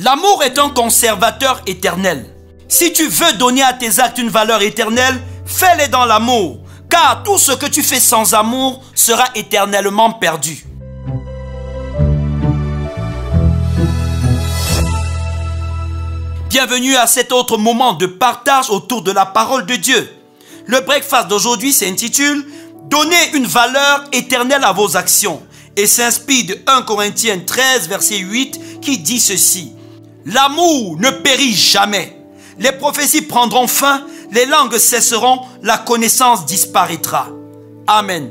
L'amour est un conservateur éternel. Si tu veux donner à tes actes une valeur éternelle, fais-les dans l'amour, car tout ce que tu fais sans amour sera éternellement perdu. Bienvenue à cet autre moment de partage autour de la parole de Dieu. Le breakfast d'aujourd'hui s'intitule « Donnez une valeur éternelle à vos actions » et s'inspire de 1 Corinthiens 13, verset 8 qui dit ceci. L'amour ne périt jamais. Les prophéties prendront fin, les langues cesseront, la connaissance disparaîtra. Amen.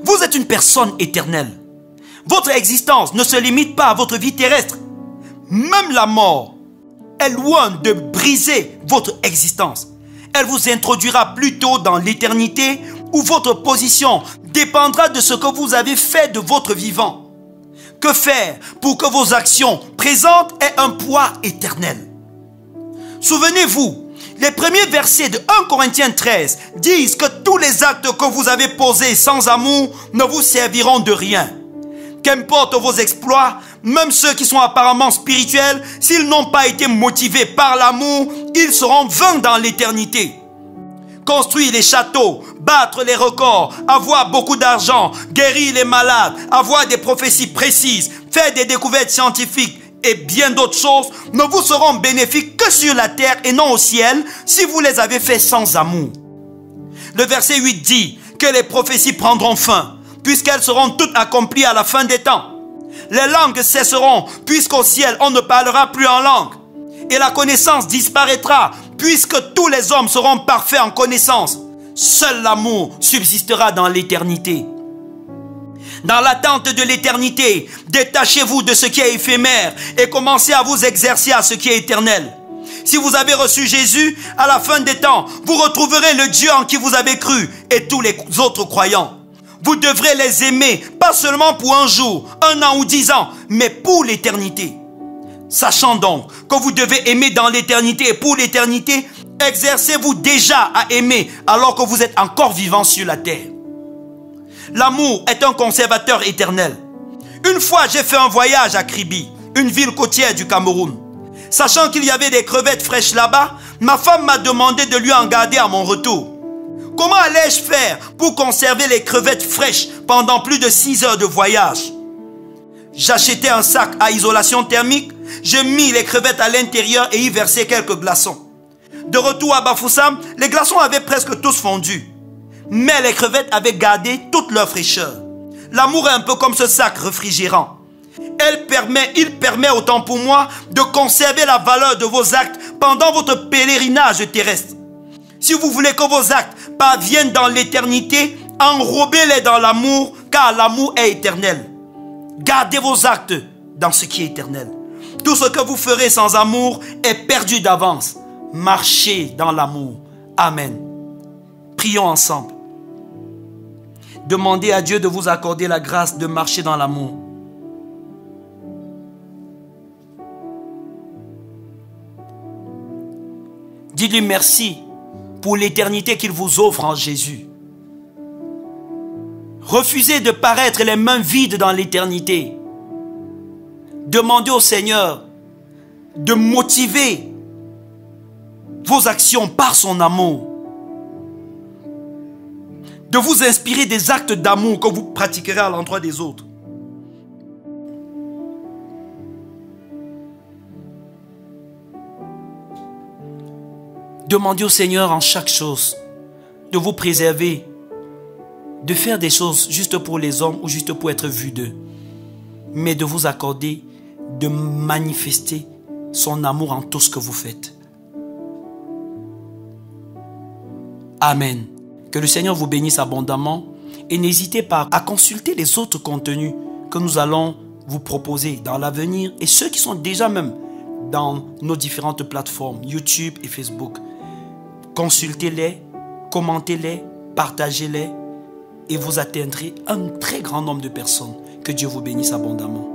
Vous êtes une personne éternelle. Votre existence ne se limite pas à votre vie terrestre. Même la mort est loin de briser votre existence. Elle vous introduira plutôt dans l'éternité où votre position dépendra de ce que vous avez fait de votre vivant. Que faire pour que vos actions présentes aient un poids éternel? Souvenez-vous, les premiers versets de 1 Corinthiens 13 disent que tous les actes que vous avez posés sans amour ne vous serviront de rien. Qu'importe vos exploits, même ceux qui sont apparemment spirituels, s'ils n'ont pas été motivés par l'amour, ils seront vains dans l'éternité. Construire les châteaux, battre les records, avoir beaucoup d'argent, guérir les malades, avoir des prophéties précises, faire des découvertes scientifiques et bien d'autres choses ne vous seront bénéfiques que sur la terre et non au ciel si vous les avez fait sans amour. Le verset 8 dit que les prophéties prendront fin puisqu'elles seront toutes accomplies à la fin des temps. Les langues cesseront puisqu'au ciel on ne parlera plus en langue. Et la connaissance disparaîtra puisque tous les hommes seront parfaits en connaissance. Seul l'amour subsistera dans l'éternité. Dans l'attente de l'éternité, détachez-vous de ce qui est éphémère et commencez à vous exercer à ce qui est éternel. Si vous avez reçu Jésus, à la fin des temps, vous retrouverez le Dieu en qui vous avez cru et tous les autres croyants. Vous devrez les aimer, pas seulement pour un jour, 1 an ou 10 ans, mais pour l'éternité. Sachant donc que vous devez aimer dans l'éternité et pour l'éternité, exercez-vous déjà à aimer alors que vous êtes encore vivant sur la terre. L'amour est un conservateur éternel. Une fois, j'ai fait un voyage à Kribi, une ville côtière du Cameroun. Sachant qu'il y avait des crevettes fraîches là-bas, ma femme m'a demandé de lui en garder à mon retour. Comment allais-je faire pour conserver les crevettes fraîches pendant plus de 6 heures de voyage? J'achetais un sac à isolation thermique, j'ai mis les crevettes à l'intérieur et y versé quelques glaçons. De retour à Bafoussam, les glaçons avaient presque tous fondu. Mais les crevettes avaient gardé toute leur fraîcheur. L'amour est un peu comme ce sac réfrigérant. Il permet autant pour moi de conserver la valeur de vos actes pendant votre pèlerinage terrestre. Si vous voulez que vos actes parviennent dans l'éternité, enrobez-les dans l'amour, car l'amour est éternel. Gardez vos actes dans ce qui est éternel. Tout ce que vous ferez sans amour est perdu d'avance. Marchez dans l'amour. Amen. Prions ensemble. Demandez à Dieu de vous accorder la grâce de marcher dans l'amour. Dites-lui merci pour l'éternité qu'il vous offre en Jésus. Refusez de paraître les mains vides dans l'éternité. Demandez au Seigneur de motiver vos actions par son amour. De vous inspirer des actes d'amour que vous pratiquerez à l'endroit des autres. Demandez au Seigneur en chaque chose de vous préserver, de faire des choses juste pour les hommes ou juste pour être vu d'eux, mais de vous accorder, de manifester son amour en tout ce que vous faites. Amen. Que le Seigneur vous bénisse abondamment et n'hésitez pas à consulter les autres contenus que nous allons vous proposer dans l'avenir et ceux qui sont déjà même dans nos différentes plateformes YouTube et Facebook. Consultez-les, commentez-les, partagez-les et vous atteindrez un très grand nombre de personnes. Que Dieu vous bénisse abondamment.